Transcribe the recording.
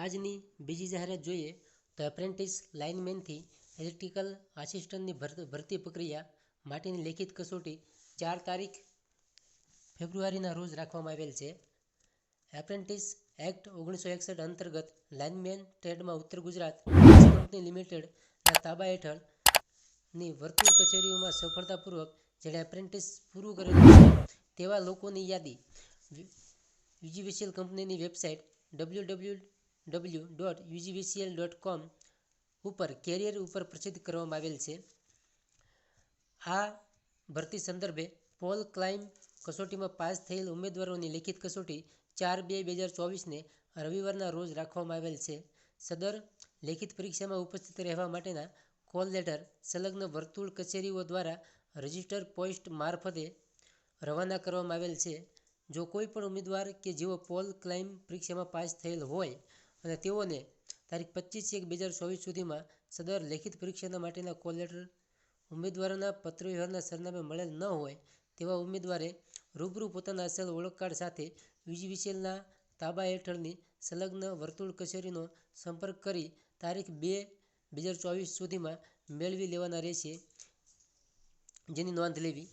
આજની બીજી જાહેરાત જોઈએ તો એપ્રેન્ટિસ લાઇનમેનથી ઇલેક્ટ્રિકલ આસિસ્ટન્ટની ભરતી પ્રક્રિયા માટેની લેખિત કસોટી 4 તારીખ ફેબ્રુઆરીના રોજ રાખવામાં આવેલ છે. એપ્રેન્ટિસ એક્ટ 1961 અંતર્ગત લાઇનમેન ટ્રેડમાં ઉત્તર ગુજરાત કંપની લિમિટેડના તાબા હેઠળની વર્તુળ કચેરીઓમાં સફળતાપૂર્વક જેણે એપ્રેન્ટિસ પૂરું કરેલું છે તેવા લોકોની યાદી યુજીવીસીએલ કંપનીની વેબસાઇટ www.ugvcl.com ઉપર કેરિયર ઉપર પ્રસિદ્ધ કરવામાં આવેલ છે. આ ભરતી સંદર્ભે પોલ ક્લાઇમ્બ કસોટીમાં પાસ થયેલ ઉમેદવારોની લેખિત કસોટી 4/2/2024ને રવિવારના રોજ રાખવામાં આવેલ છે. સદર લેખિત પરીક્ષામાં ઉપસ્થિત રહેવા માટેના કોલ લેટર સંલગ્ન વર્તુળ કચેરીઓ દ્વારા રજિસ્ટર પોસ્ટ મારફતે રવાના કરવામાં આવેલ છે. જો કોઈ પણ ઉમેદવાર કે જેઓ પોલ ક્લાઇમ્બ પરીક્ષામાં પાસ થયેલ હોય અને તેઓને તારીખ 25/1/2024 સુધીમાં સદર લેખિત પરીક્ષા માટેના કોલ લેટર ઉમેદવારોના પત્રવ્યવહારના સરનામે મળેલ ન હોય તેવા ઉમેદવારે રૂબરૂ પોતાના અસલ ઓળખકાર્ડ સાથે યુજીવીસીએલના તાબા હેઠળની સંલગ્ન વર્તુળ કચેરીનો સંપર્ક કરી તારીખ 2/2024 સુધીમાં મેળવી લેવાના રહેશે, જેની નોંધ લેવી.